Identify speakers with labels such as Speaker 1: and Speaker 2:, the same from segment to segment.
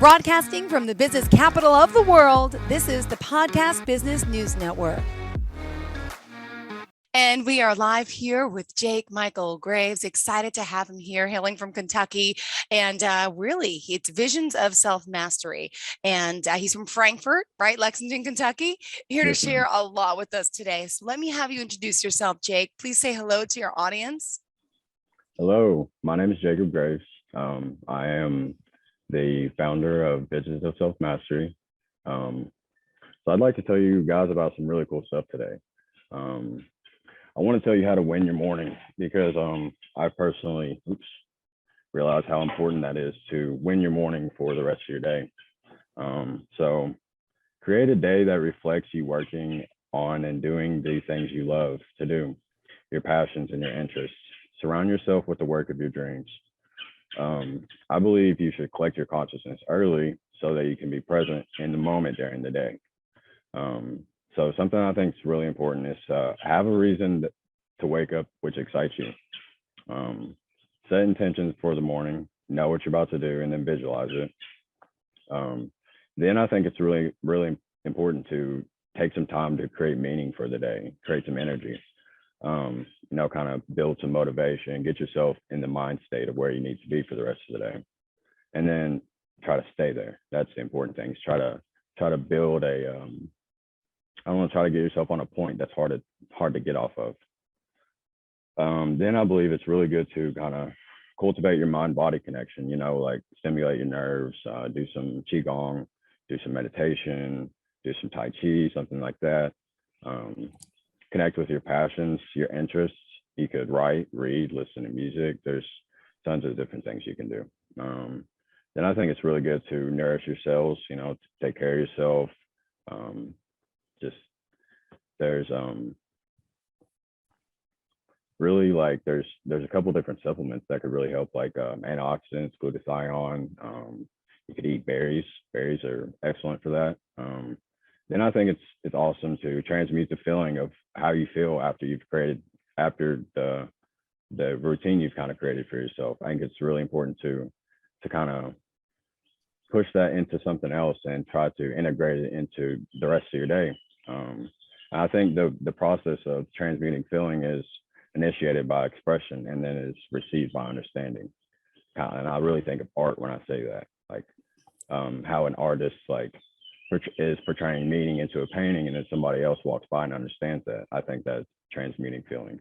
Speaker 1: Broadcasting from the business capital of the world, this is the Podcast Business News Network. And we are live here with Jake Michael Graves. Excited to have him here, hailing from Kentucky. And really, it's Visions of Self-Mastery. And he's from Frankfort, right? Lexington, Kentucky, here to share a lot with us today. So let me have you introduce yourself, Jake. Please say hello to your audience.
Speaker 2: Hello, my name is Jacob Graves. I am the founder of Visions of Self-Mastery. So I'd like to tell you guys about some really cool stuff today. I want to tell you how to win your morning because I personally realize how important that is to win your morning for the rest of your day. So create a day that reflects you working on and doing the things you love to do, your passions and your interests. Surround yourself with the work of your dreams. I believe you should collect your consciousness early so that you can be present in the moment during the day. So something I think is really important is have a reason to wake up which excites you. Set intentions for the morning, know what you're about to do, and then visualize it. Then I think it's really, really important to take some time to create meaning for the day, create some energy. Kind of build some motivation, get yourself in the mind state of where you need to be for the rest of the day. And then try to stay there. That's the important thing. Try to build a I don't want to try to get yourself on a point that's hard to get off of. Then I believe it's really good to kind of cultivate your mind-body connection, like stimulate your nerves, do some Qigong, do some meditation, do some Tai Chi, something like that. Connect with your passions, your interests. You could write, read, listen to music. There's tons of different things you can do. Then I think it's really good to nourish your cells, to take care of yourself. There's really there's a couple different supplements that could really help, like antioxidants, glutathione. You could eat berries. Berries are excellent for that. Then I think it's awesome to transmute the feeling of how you feel after the routine you've kind of created for yourself. I think it's really important to kind of push that into something else and try to integrate it into the rest of your day. I think the process of transmuting feeling is initiated by expression and then is received by understanding. And I really think of art when I say that, like how an artist is portraying meaning into a painting, and then somebody else walks by and understands that. I think that's transmuting feeling.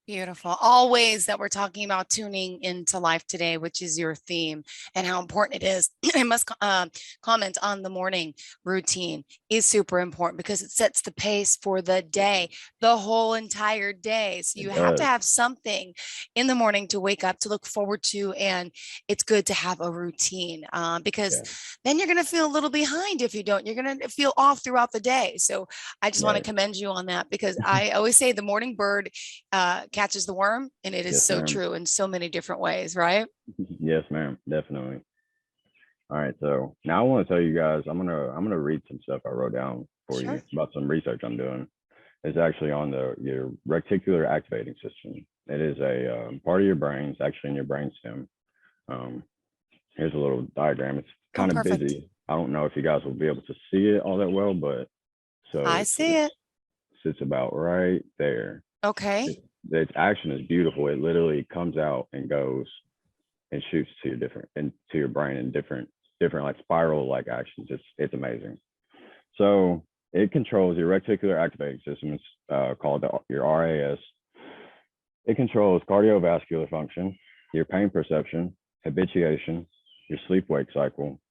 Speaker 1: Beautiful. All ways that we're talking about tuning into life today, which is your theme and how important it is. I must comment on the morning routine is super important because it sets the pace for the day, the whole entire day. So you have to have something in the morning to wake up, to look forward to. And it's good to have a routine because then you're going to feel a little behind if you don't. You're going to feel off throughout the day. So I just want to commend you on that because I always say the morning bird catches the worm, and it is true in so many different ways, right?
Speaker 2: Yes, ma'am, definitely. All right, so now I want to tell you guys, I'm gonna read some stuff I wrote down for you about some research I'm doing. It's actually on your reticular activating system. It is a part of your brain. It's actually in your brainstem. Here's a little diagram. It's kind of busy. I don't know if you guys will be able to see it all that well, but
Speaker 1: I see it.
Speaker 2: Sits about right there.
Speaker 1: Okay.
Speaker 2: Its action is beautiful. It literally comes out and goes and shoots to your brain in different like spiral like actions. It's amazing. So it controls your reticular activating system. It's called your RAS. It controls cardiovascular function, your pain perception, habituation, your sleep-wake cycle.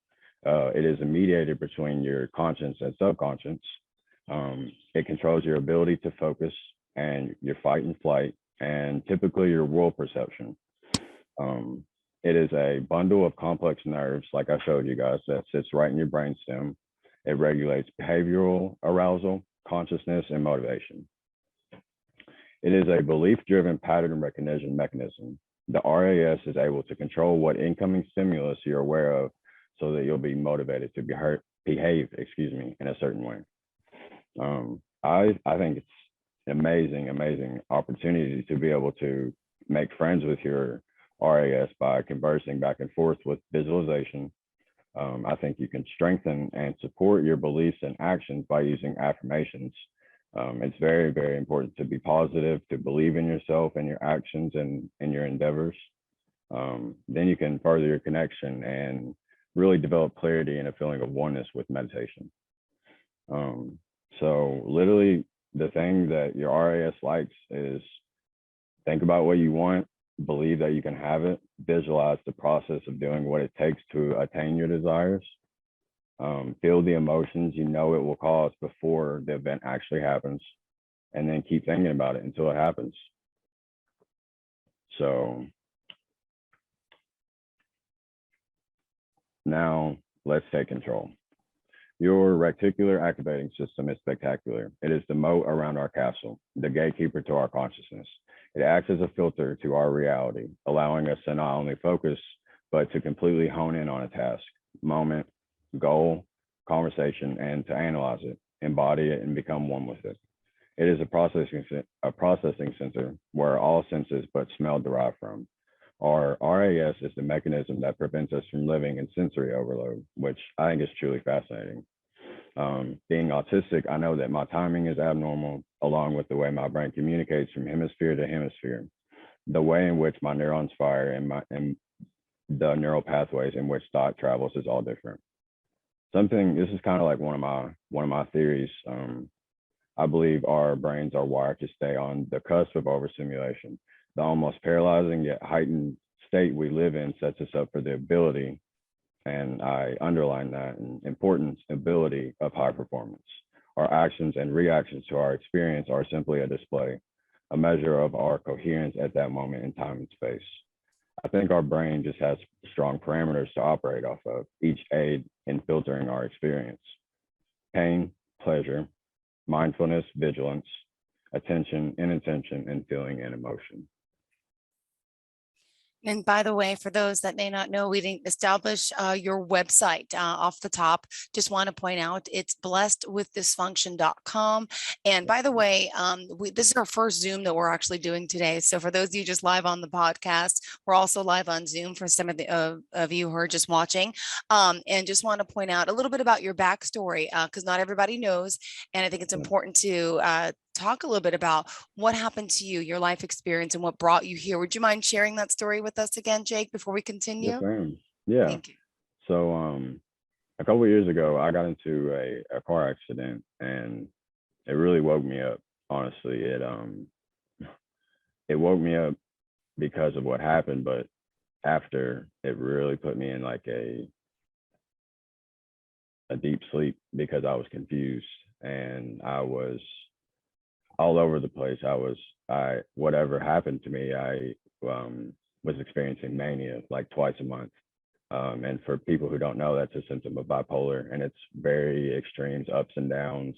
Speaker 2: It is a mediator between your conscious and subconscious. It controls your ability to focus and your fight and flight, and typically your world perception. It is a bundle of complex nerves, like I showed you guys, that sits right in your brainstem. It regulates behavioral arousal, consciousness, and motivation. It is a belief-driven pattern recognition mechanism. The RAS is able to control what incoming stimulus you're aware of so that you'll be motivated to behave in a certain way. I think it's an amazing opportunity to be able to make friends with your RAS by conversing back and forth with visualization, I think you can strengthen and support your beliefs and actions by using affirmations. It's very, very important to be positive, to believe in yourself and your actions and your endeavors. Then you can further your connection and really develop clarity and a feeling of oneness with meditation. So literally the thing that your RAS likes is think about what you want, believe that you can have it, visualize the process of doing what it takes to attain your desires, feel the emotions you know it will cause before the event actually happens, and then keep thinking about it until it happens. So now let's take control. Your reticular activating system is spectacular. It is the moat around our castle, the gatekeeper to our consciousness. It acts as a filter to our reality, allowing us to not only focus, but to completely hone in on a task, moment, goal, conversation, and to analyze it, embody it, and become one with it. It is a processing center where all senses but smell derive from. Our RAS is the mechanism that prevents us from living in sensory overload, which I think is truly fascinating. Being autistic, I know that my timing is abnormal, along with the way my brain communicates from hemisphere to hemisphere. The way in which my neurons fire and the neural pathways in which thought travels is all different. This is kind of like one of my theories. I believe our brains are wired to stay on the cusp of overstimulation. The almost paralyzing yet heightened state we live in sets us up for the ability, and I underline that, an important ability of high performance. Our actions and reactions to our experience are simply a display, a measure of our coherence at that moment in time and space. I think our brain just has strong parameters to operate off of, each aid in filtering our experience. Pain, pleasure, mindfulness, vigilance, attention, inattention, and feeling and emotion.
Speaker 1: And by the way, for those that may not know, we didn't establish your website off the top. Just want to point out it's blessedwithdysfunction.com. And by the way, this is our first Zoom that we're actually doing today. So for those of you just live on the podcast, we're also live on Zoom for some of the of you who are just watching. And just want to point out a little bit about your backstory because not everybody knows. And I think it's important to talk a little bit about what happened to you, your life experience, and what brought you here. Would you mind sharing that story with us again, Jake, before we continue?
Speaker 2: Yes, ma'am. Yeah.
Speaker 1: Thank you.
Speaker 2: So a couple of years ago, I got into a car accident, and it really woke me up. Honestly, it woke me up because of what happened, but after, it really put me in like a deep sleep because I was confused and I was all over the place. Whatever happened to me, I was experiencing mania like twice a month. And for people who don't know, that's a symptom of bipolar, and it's very extremes, ups and downs.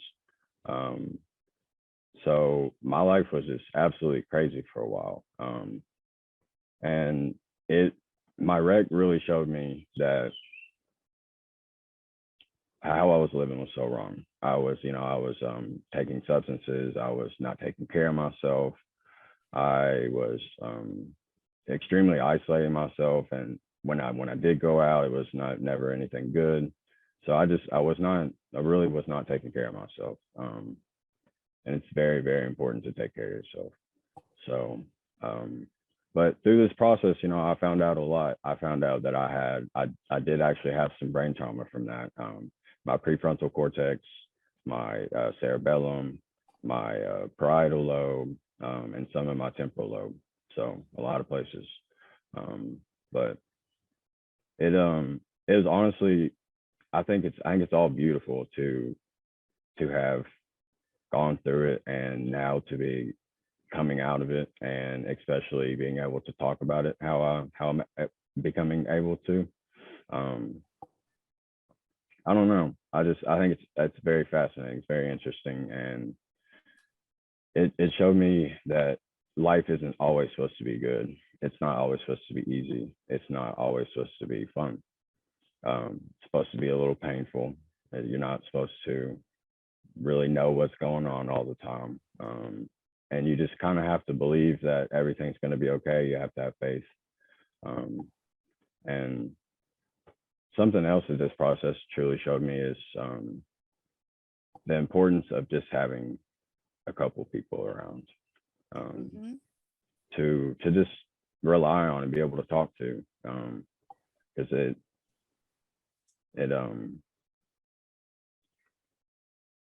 Speaker 2: So my life was just absolutely crazy for a while. And my wreck really showed me that how I was living was so wrong. I was taking substances. I was not taking care of myself. I was extremely isolating myself, and when I did go out, it was never anything good. So I really was not taking care of myself. And it's very, very important to take care of yourself. So, but through this process, I found out a lot. I found out that I did actually have some brain trauma from that. My prefrontal cortex, my cerebellum, my parietal lobe, and some of my temporal lobe. So a lot of places. But it is honestly, I think it's all beautiful to have gone through it, and now to be coming out of it, and especially being able to talk about it, how I'm becoming able to. I don't know. I think it's very fascinating. It's very interesting, and it showed me that life isn't always supposed to be good. It's not always supposed to be easy. It's not always supposed to be fun. It's supposed to be a little painful. You're not supposed to really know what's going on all the time. And you just kind of have to believe that everything's going to be okay. You have to have faith. And something else that this process truly showed me is the importance of just having a couple people around
Speaker 1: Mhm.
Speaker 2: to just rely on and be able to talk to, because it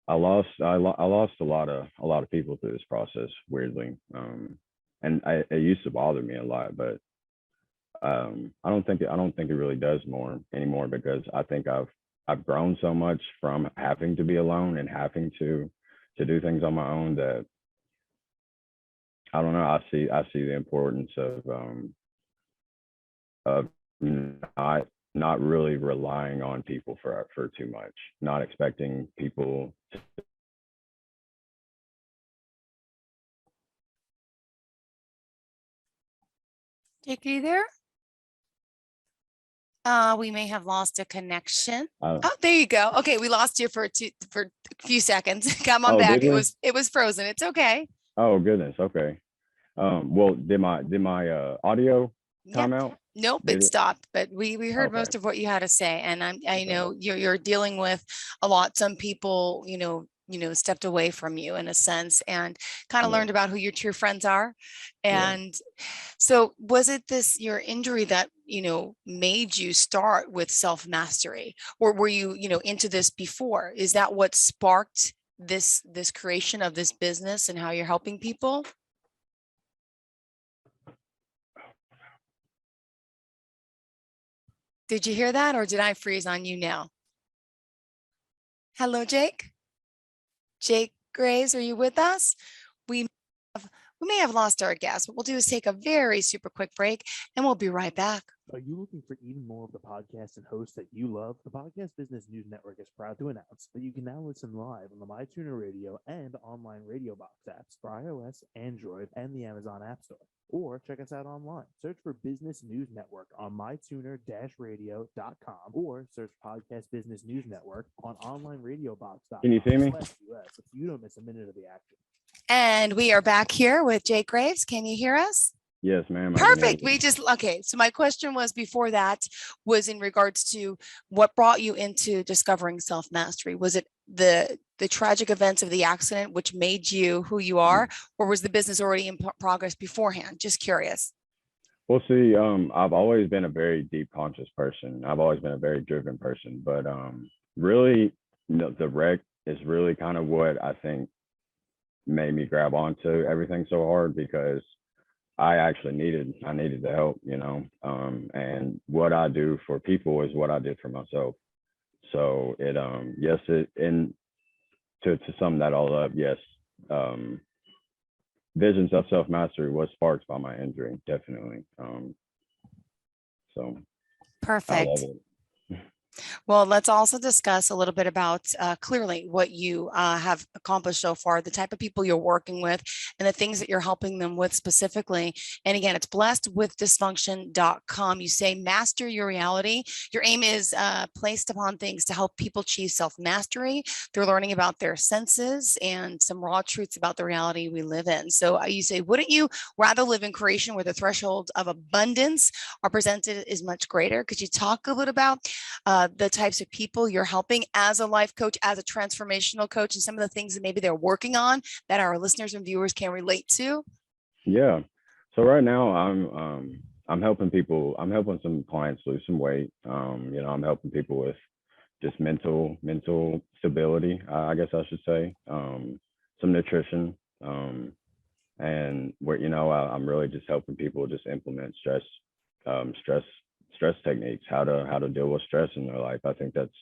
Speaker 2: I lost a lot of people through this process, weirdly, and it used to bother me a lot, but I don't think it really does more anymore, because I think I've grown so much from having to be alone and having to do things on my own, that I don't know. I see the importance of not really relying on people for too much, not expecting people.
Speaker 1: Jake, are you there? We may have lost a connection.
Speaker 2: I,
Speaker 1: Oh, there you go. Okay, we lost you for a few seconds. Come on
Speaker 2: oh,
Speaker 1: back.
Speaker 2: did we?
Speaker 1: It was frozen. It's okay.
Speaker 2: Oh goodness. Okay. Well, did my audio
Speaker 1: Yep.
Speaker 2: time out?
Speaker 1: Nope,
Speaker 2: Did
Speaker 1: it
Speaker 2: it?
Speaker 1: stopped, but we heard
Speaker 2: Okay.
Speaker 1: most of what you had to say. And I
Speaker 2: Okay.
Speaker 1: know you're dealing with a lot. Some people, stepped away from you in a sense and kind of
Speaker 2: Yeah.
Speaker 1: learned about who your true friends are.
Speaker 2: Yeah.
Speaker 1: And so was it your injury that, made you start with self-mastery, or were you, into this before? Is that what sparked this creation of this business and how you're helping people? Did you hear that, or did I freeze on you now? Hello, Jake. Jake Graves, are you with us? We we may have lost our guest. What we'll do is take a very super quick break and we'll be right back.
Speaker 3: Are you looking for even more of the podcasts and hosts that you love? The Podcast Business News Network is proud to announce that you can now listen live on the MyTuner Radio and online Radio Box apps for iOS, Android, and the Amazon App Store. Or check us out online. Search for Business News Network on mytuner-radio.com or search Podcast Business News Network on onlineradiobox.com.
Speaker 2: Can you see me?
Speaker 3: US so you don't miss a minute of the action.
Speaker 1: And we are back here with Jake Graves. Can you hear us?
Speaker 2: Yes, ma'am. I can hear
Speaker 1: Perfect.
Speaker 2: you.
Speaker 1: Okay. So my question was before that was in regards to what brought you into discovering self-mastery. Was it the tragic events of the accident which made you who you are, or was the business already in progress beforehand? Just curious.
Speaker 2: Well, see, I've always been a very deep conscious person. I've always been a very driven person, but really, the wreck is really kind of what I think made me grab onto everything so hard, because I needed the help, and what I do for people is what I did for myself. So and to sum that all up, yes, visions of self-mastery was sparked by my injury, definitely. So I love
Speaker 1: Perfect.
Speaker 2: it.
Speaker 1: Well, let's also discuss a little bit about clearly what you have accomplished so far, the type of people you're working with, and the things that you're helping them with specifically. And again, it's blessedwithdysfunction.com. You say master your reality. Your aim is placed upon things to help people achieve self-mastery through learning about their senses and some raw truths about the reality we live in. So you say, wouldn't you rather live in creation where the threshold of abundance are presented is much greater? Could you talk a little about the types of people you're helping as a life coach, as a transformational coach, and some of the things that maybe they're working on that our listeners and viewers can relate to?
Speaker 2: Yeah. So right now I'm helping people. I'm helping some clients lose some weight. I'm helping people with just mental stability. I guess I should say, some nutrition, and where I'm really just helping people just implement stress techniques, how to deal with stress in their life. I think that's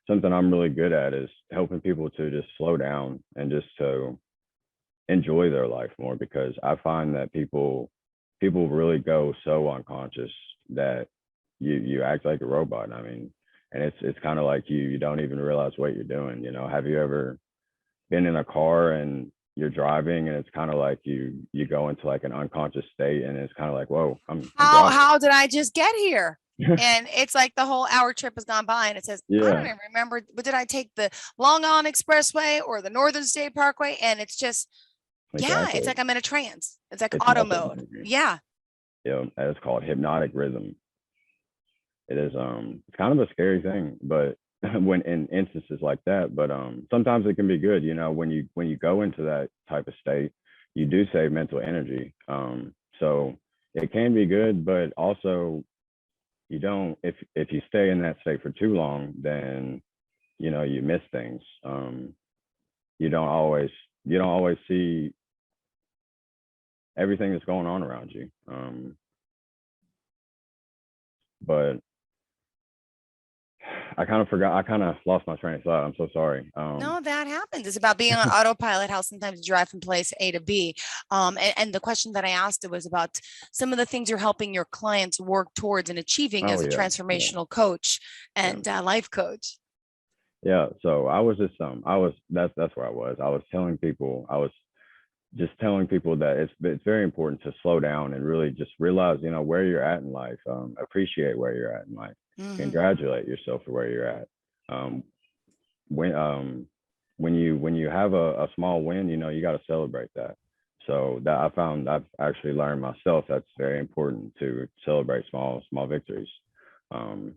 Speaker 2: something I'm really good at, is helping people to just slow down and just to enjoy their life more, because I find that people really go so unconscious that you act like a robot. I mean, and it's kind of like you don't even realize what you're doing. Have you ever been in a car and you're driving and it's kind of like you go into like an unconscious state, and it's kind of like, whoa, I'm driving.
Speaker 1: How did I just get here? And it's like the whole hour trip has gone by and it says, I don't
Speaker 2: Yeah,
Speaker 1: even remember, but did I take the Long Island Expressway or the Northern State Parkway? And it's just, yeah, it's
Speaker 2: exactly.
Speaker 1: like I'm in a trance. It's like
Speaker 2: It's
Speaker 1: auto
Speaker 2: muscle
Speaker 1: mode.
Speaker 2: memory.
Speaker 1: Yeah.
Speaker 2: It's called hypnotic rhythm. it's kind of a scary thing, but when in instances like that, but sometimes it can be good, you know, when you go into that type of state, you do save mental energy. So it can be good, but also you don't, if you stay in that state for too long, then you know you miss things. You don't always see everything that's going on around you. But I kind of forgot. I kind of lost my train of thought. I'm so sorry.
Speaker 1: No, that happens. It's about being on autopilot, how sometimes you drive from place A to B. And the question that I asked it was about some of the things you're helping your clients work towards and achieving
Speaker 2: Oh
Speaker 1: as a
Speaker 2: yeah,
Speaker 1: transformational coach
Speaker 2: yeah,
Speaker 1: and life coach.
Speaker 2: yeah. So I was just that's where I was. I was just telling people that it's very important to slow down and really just realize, you know, where you're at in life. Appreciate where you're at in life.
Speaker 1: Mhm.
Speaker 2: Congratulate yourself for where you're at. Um, when when you have a small win, you know, you got to celebrate that. So that I've actually learned myself that's very important to celebrate small victories. Um,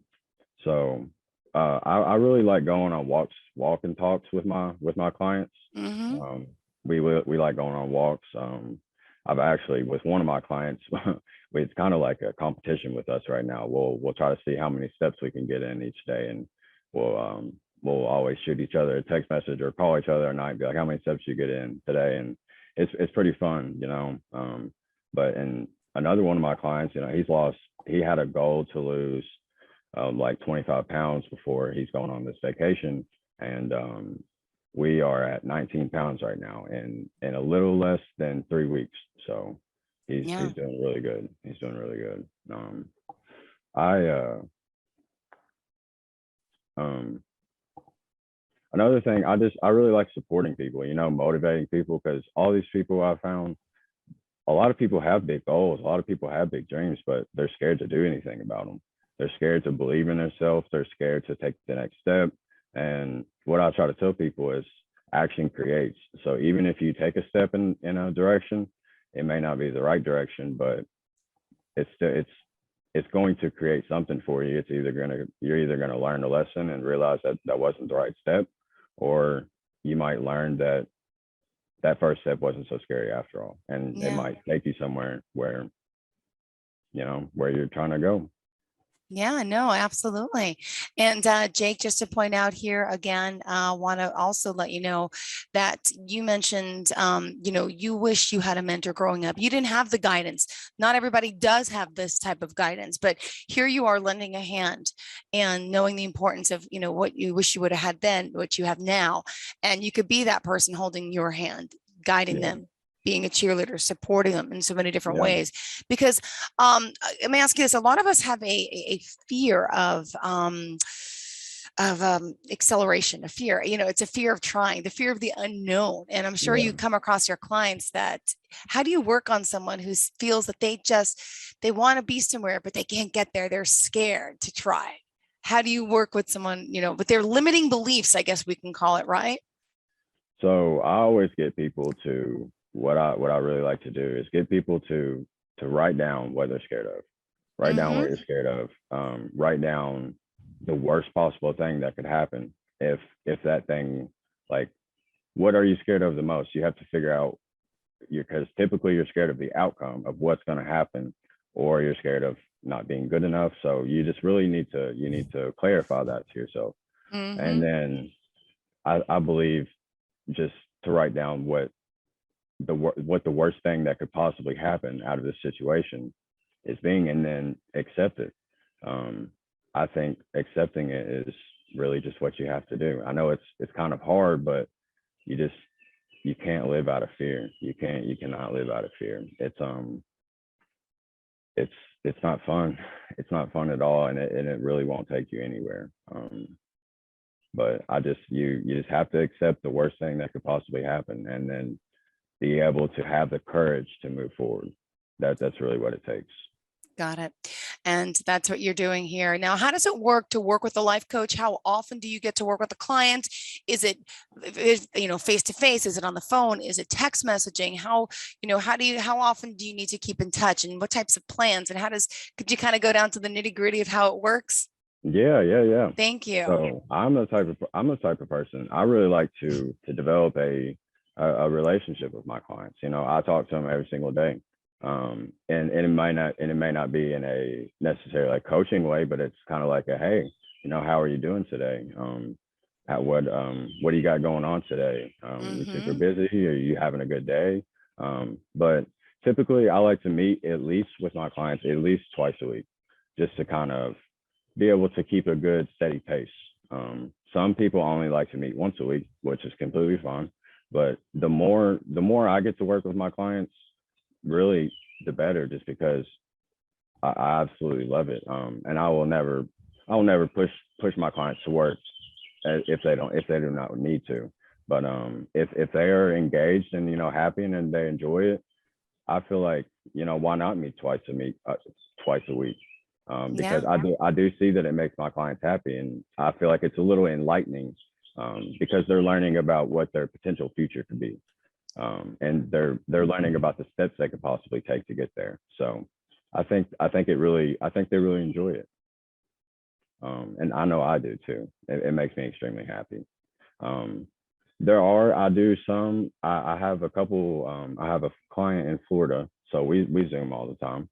Speaker 2: so I really like going on walking talks with my clients.
Speaker 1: Mhm.
Speaker 2: Um, we like going on walks. I've actually with one of my clients, it's kind of like a competition with us right now. We'll try to see how many steps we can get in each day, and we'll always shoot each other a text message or call each other at night, be like, how many steps you get in today, and it's pretty fun, you know. But and another one of my clients, you know, he had a goal to lose like 25 pounds before he's going on this vacation, and we are at 19 pounds right now in a little less than 3 weeks. So
Speaker 1: Yeah.
Speaker 2: he's doing really good. He's doing really good. I um Another thing, I really like supporting people, you know, motivating people, because all these people I found, a lot of people have big goals, a lot of people have big dreams, but they're scared to do anything about them. They're scared to believe in themselves. They're scared to take the next step. And what I try to tell people is action creates. So even if you take a step in a direction, it may not be the right direction, but it's going to create something for you. You're either gonna learn a lesson and realize that that wasn't the right step, or you might learn that that first step wasn't so scary after all, and it
Speaker 1: Yeah.
Speaker 2: might take you somewhere where you know where you're trying to go.
Speaker 1: Yeah, no, absolutely. And Jake, just to point out here again, want to also let you know that you mentioned, you know, you wish you had a mentor growing up. You didn't have the guidance. Not everybody does have this type of guidance, but here you are lending a hand and knowing the importance of, you know, what you wish you would have had then, what you have now. And you could be that person holding your hand, guiding
Speaker 2: Yeah,
Speaker 1: them, being a cheerleader, supporting them in so many different
Speaker 2: yeah.
Speaker 1: ways. Because let me ask you this: a lot of us have a fear of acceleration, a fear. You know, it's a fear of trying, the fear of the unknown. And I'm sure
Speaker 2: Yeah.
Speaker 1: you come across your clients that. How do you work on someone who feels that they want to be somewhere, but they can't get there? They're scared to try. How do you work with someone, you know, with their limiting beliefs? I guess we can call it, right?
Speaker 2: So I always get people to what I really like to do is get people to write down what they're scared of. Write down what
Speaker 1: Mm-hmm.
Speaker 2: you're scared of. Write down the worst possible thing that could happen if that thing, like, what are you scared of the most? You have to figure out, because typically you're scared of the outcome of what's going to happen, or you're scared of not being good enough. So you just really need to clarify that to yourself. And
Speaker 1: Mm-hmm.
Speaker 2: then I believe just to write down what the worst thing that could possibly happen out of this situation is being, and then accept it. Um, I think accepting it is really just what you have to do. I know it's kind of hard, but you just you can't live out of fear. You cannot live out of fear. It's it's not fun. It's not fun at all, and it really won't take you anywhere. But you just have to accept the worst thing that could possibly happen, and then be able to have the courage to move forward. That's really what it takes.
Speaker 1: Got it. And that's what you're doing here. Now, how does it work to work with a life coach? How often do you get to work with a client? Is it, face to face? Is it on the phone? Is it text messaging? How often do you need to keep in touch, and what types of plans, and could you kind of go down to the nitty gritty of how it works?
Speaker 2: Yeah.
Speaker 1: Thank you.
Speaker 2: So I'm the type of person. I really like to develop a relationship with my clients. I talk to them every single day. And it may not be in a necessarily like coaching way, but it's kind of like a, hey, how are you doing today? What do you got going on today? You super busy? Are you having a good day? But typically I like to meet at least with my clients at least twice a week, just to kind of be able to keep a good steady pace. Some people only like to meet once a week, which is completely fine. But the more I get to work with my clients, really the better, just because I absolutely love it. And I will never push my clients to work if they do not need to. But if they are engaged and happy and they enjoy it, I feel like why not meet twice a week? Because
Speaker 1: Yeah.
Speaker 2: I do see that it makes my clients happy, and I feel like it's a little enlightening, because they're learning about what their potential future could be, and they're learning about the steps they could possibly take to get there. So I think they really enjoy it, and I know I do too. It makes me extremely happy. Um, I have a couple. I have a client in Florida, so we Zoom all the time.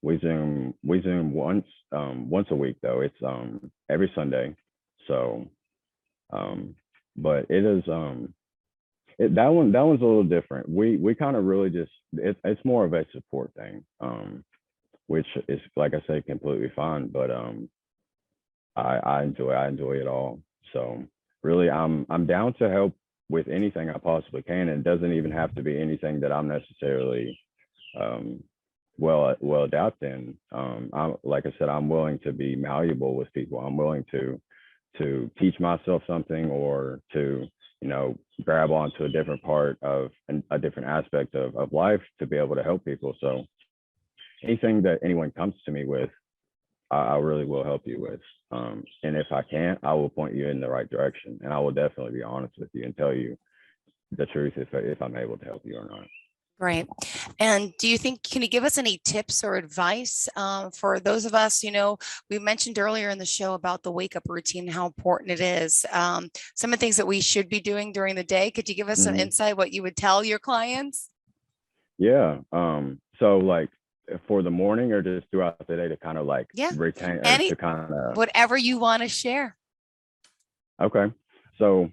Speaker 2: We Zoom once a week though. It's every Sunday. So but it is that one's a little different. We kind of really just it's more of a support thing, which is, like I say, completely fine. But I enjoy it all. So really, I'm down to help with anything I possibly can. And it doesn't even have to be anything that I'm necessarily um, well adept in. Like I said, I'm willing to be malleable with people. I'm willing to teach myself something, or to grab onto a different part of a different aspect of life to be able to help people. So anything that anyone comes to me with, I really will help you with. And if I can't, I will point you in the right direction, and I will definitely be honest with you and tell you the truth if I'm able to help you or not.
Speaker 1: Great. And can you give us any tips or advice for those of us, we mentioned earlier in the show about the wake up routine, how important it is. Some of the things that we should be doing during the day. Could you give us some
Speaker 2: Mhm.
Speaker 1: insight, what you would tell your clients?
Speaker 2: Yeah. So like for the morning, or just throughout the day, to kind of like
Speaker 1: Yeah.
Speaker 2: retain, or
Speaker 1: Any,
Speaker 2: to kind of,
Speaker 1: whatever you want to share.
Speaker 2: okay. So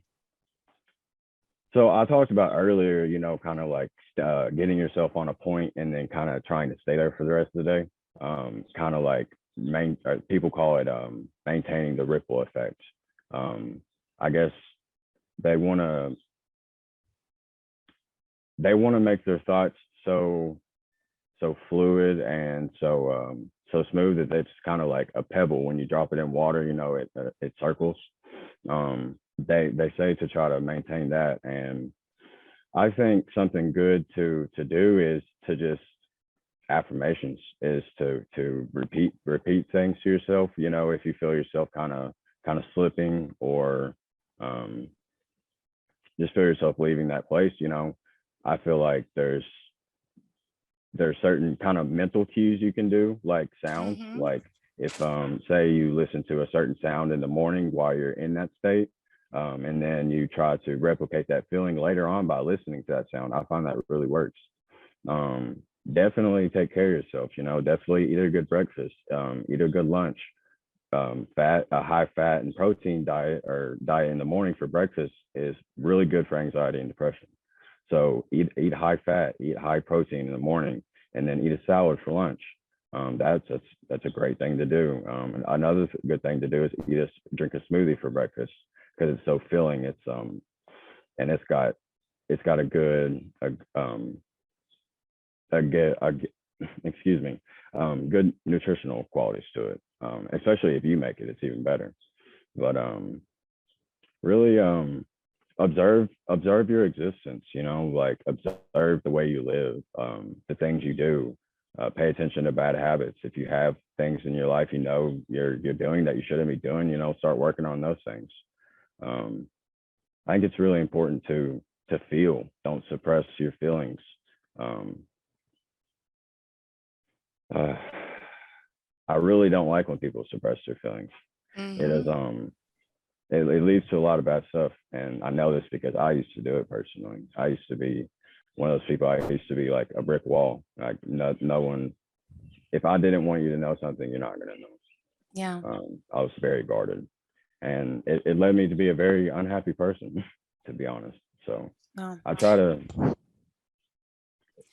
Speaker 2: I talked about earlier, kind of like getting yourself on a point and then kind of trying to stay there for the rest of the day. Kind of like people call it maintaining the ripple effect. I guess they want to make their thoughts so fluid and so smooth that it's kind of like a pebble. When you drop it in water, it circles. They say to try to maintain that, and I think something good to do is to just affirmations, is to repeat things to yourself. If you feel yourself kind of slipping, or um, just feel yourself leaving that place. I feel like there's certain kind of mental cues you can do, like sounds.
Speaker 1: Mhm.
Speaker 2: Like if say you listen to a certain sound in the morning while you're in that state, and then you try to replicate that feeling later on by listening to that sound, I find that really works. Definitely take care of yourself. Definitely eat a good breakfast, eat a good lunch. A high fat and protein diet, or diet in the morning for breakfast, is really good for anxiety and depression. So eat high fat, eat high protein in the morning, and then eat a salad for lunch. That's a great thing to do. Another good thing to do is drink a smoothie for breakfast, because it's so filling. And it's got excuse me, good nutritional qualities to it. Especially if you make it, it's even better. But really observe your existence. Like observe the way you live, the things you do, pay attention to bad habits. If you have things in your life, you're doing that you shouldn't be doing, start working on those things. I think it's really important to feel. Don't suppress your feelings. I really don't like when people suppress their feelings. It is it leads to a lot of bad stuff, and I know this because I used to do it personally. I used to be one of those people. I used to be like a brick wall. Like no one. If I didn't want you to know something, you're not gonna know.
Speaker 1: Yeah.
Speaker 2: I was very guarded, and it led me to be a very unhappy person, to be honest. So
Speaker 1: Oh.
Speaker 2: I try to.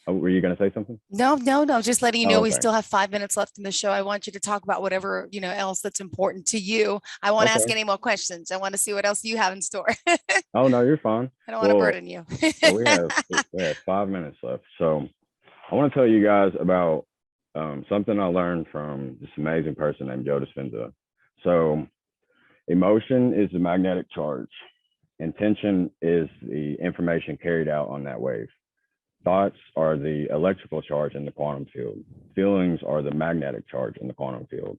Speaker 2: Oh, were you gonna say something?
Speaker 1: No. Just letting you know, we
Speaker 2: Okay.
Speaker 1: still have 5 minutes left in the show. I want you to talk about whatever, else that's important to you. I won't ask
Speaker 2: Okay.
Speaker 1: any more questions. I want to see what else you have in store. I
Speaker 2: Oh no, you're fine.
Speaker 1: don't want to
Speaker 2: Well,
Speaker 1: burden you.
Speaker 2: well, we have 5 minutes left, so I want to tell you guys about something I learned from this amazing person named Joe Dispenza. So, emotion is the magnetic charge. Intention is the information carried out on that wave. Thoughts are the electrical charge in the quantum field. Feelings are the magnetic charge in the quantum field.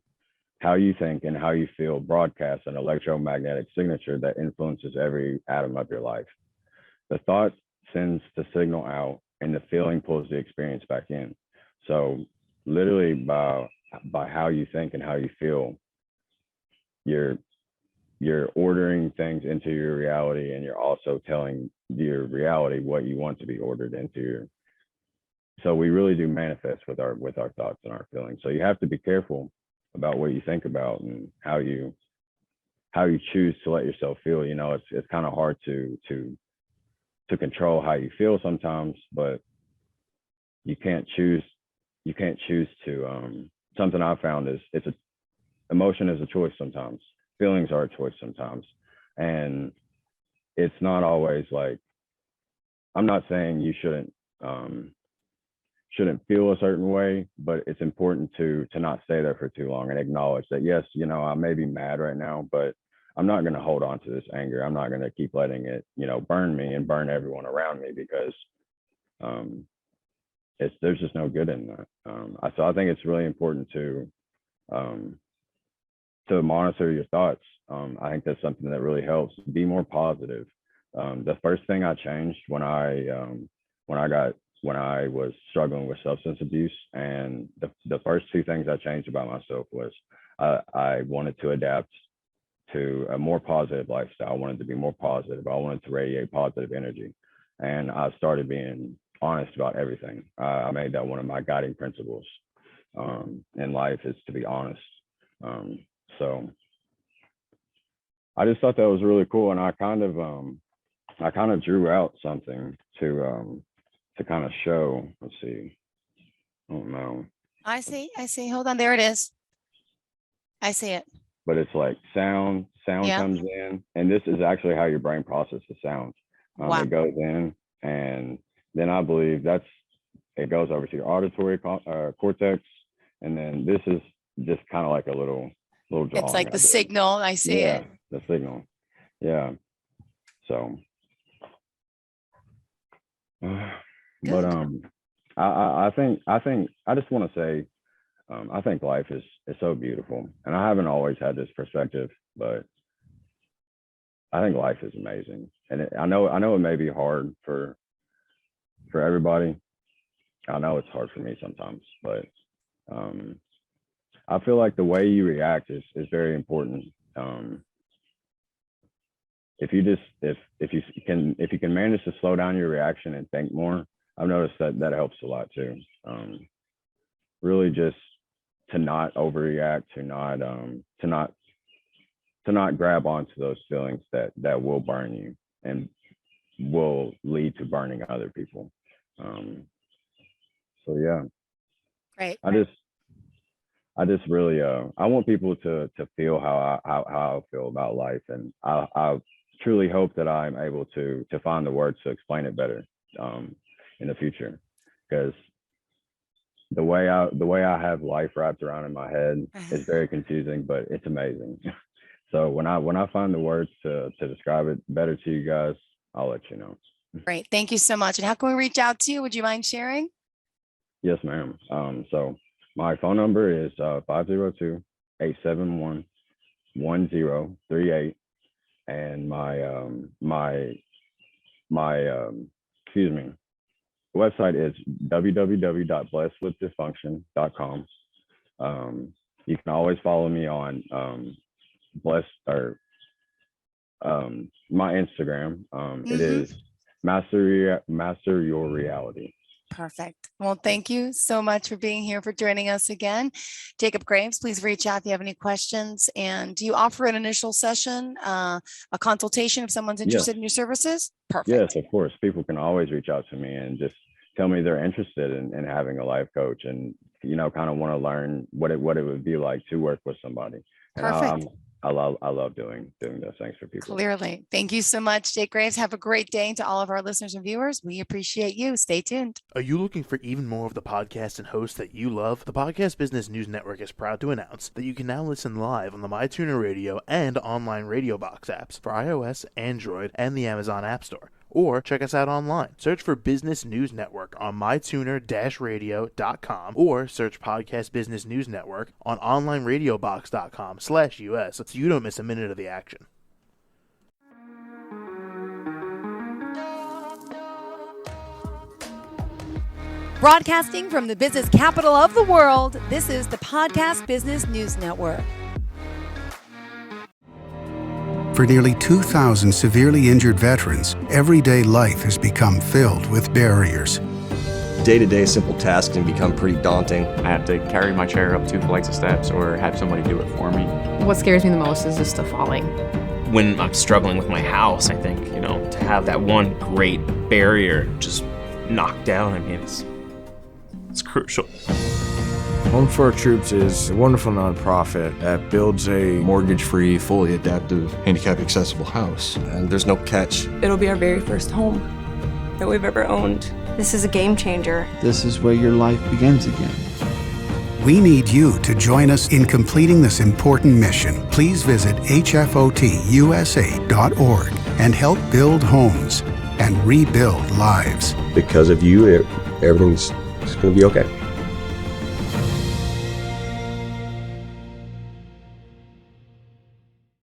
Speaker 2: How you think and how you feel broadcasts an electromagnetic signature that influences every atom of your life. The thought sends the signal out, and the feeling pulls the experience back in. So, literally, by how you think and how you feel, you're ordering things into your reality, and you're also telling your reality what you want to be ordered into your. So we really do manifest with our thoughts and our feelings. So you have to be careful about what you think about and how you choose to let yourself feel. It's kind of hard to control how you feel sometimes, but you can't choose to something I found is emotion is a choice sometimes. Feelings are a choice sometimes. And it's not always like, I'm not saying you shouldn't feel a certain way, but it's important to not stay there for too long and acknowledge that, yes, I may be mad right now, but I'm not going to hold on to this anger. I'm not going to keep letting it, burn me and burn everyone around me, because there's just no good in that. So I think it's really important to monitor your thoughts. I think that's something that really helps. Be more positive. The first thing I changed when I was struggling with substance abuse, and the first two things I changed about myself was I wanted to adapt to a more positive lifestyle. I wanted to be more positive. I wanted to radiate positive energy, and I started being honest about everything. I made that one of my guiding principles in life, is to be honest. So I just thought that was really cool, and I kind of drew out something to kind of show. Let's see. Oh no.
Speaker 1: I see. Hold on. There it is. I see it.
Speaker 2: But it's like sound
Speaker 1: Yeah.
Speaker 2: comes in, and this is actually how your brain processes sound.
Speaker 1: Wow.
Speaker 2: It goes in, and then I believe it goes over to your auditory cortex, and then this is just kind of like a little drawing.
Speaker 1: It's like the
Speaker 2: I did.
Speaker 1: signal. I see
Speaker 2: Yeah,
Speaker 1: it.
Speaker 2: the signal. Yeah. So, but I think I just want to say, I think life is so beautiful, and I haven't always had this perspective, but I think life is amazing, and I know it may be hard for everybody. I know it's hard for me sometimes, but I feel like the way you react is very important. If you can manage to slow down your reaction and think more, I've noticed that helps a lot too. Really just to not overreact, to not grab onto those feelings that will burn you and will lead to burning other people. So yeah.
Speaker 1: Great.
Speaker 2: I just really I want people to feel how I feel about life, and I truly hope that I'm able to find the words to explain it better in the future, because the way I have life wrapped around in my head is very confusing, but it's amazing. So when I find the words to describe it better to you guys, I'll let you know.
Speaker 1: Great. Thank you so much. And how can we reach out to you? Would you mind sharing?
Speaker 2: Yes, ma'am. So my phone number is 502-871-1038, and excuse me, website is www.blessedwithdysfunction.com. You can always follow me on my Instagram. It is Master Your Reality.
Speaker 1: Perfect. Well, thank you so much for being here, for joining us again. Jacob Graves, please reach out if you have any questions. And do you offer an initial session, a consultation if someone's interested in your services? Perfect.
Speaker 2: Yes, of course. People can always reach out to me and just tell me they're interested in having a life coach, and, you know, kind of want to learn what it would be like to work with somebody. And
Speaker 1: Perfect.
Speaker 2: I love doing those things for people.
Speaker 1: Clearly. Thank you so much, Jake Graves. Have a great day. And to all of our listeners and viewers, we appreciate you. Stay tuned.
Speaker 3: Are you looking for even more of the podcasts and hosts that you love? The Podcast Business News Network is proud to announce that you can now listen live on the MyTuner Radio and online Radio Box apps for iOS, Android, and the Amazon App Store. Or check us out online. Search for Business News Network on mytuner-radio.com, or search Podcast Business News Network on onlineradiobox.com/US so you don't miss a minute of the action.
Speaker 1: Broadcasting from the business capital of the world, this is the Podcast Business News Network.
Speaker 4: For nearly 2,000 severely injured veterans, everyday life has become filled with barriers.
Speaker 5: Day-to-day simple tasks can become pretty daunting.
Speaker 6: I have to carry my chair up 2 flights of steps or have somebody do it for me.
Speaker 7: What scares me the most is just the falling.
Speaker 8: When I'm struggling with my house, I think, to have that one great barrier just knocked down, I mean, it's crucial.
Speaker 9: Home for Our Troops is a wonderful nonprofit that builds a
Speaker 5: Mortgage-free, fully adaptive, handicap-accessible house. And there's no catch.
Speaker 10: It'll be our very first home that we've ever owned. This is a game changer.
Speaker 11: This is where your life begins again.
Speaker 4: We need you to join us in completing this important mission. Please visit hfotusa.org and help build homes and rebuild lives.
Speaker 5: Because of you, everything's going to be okay.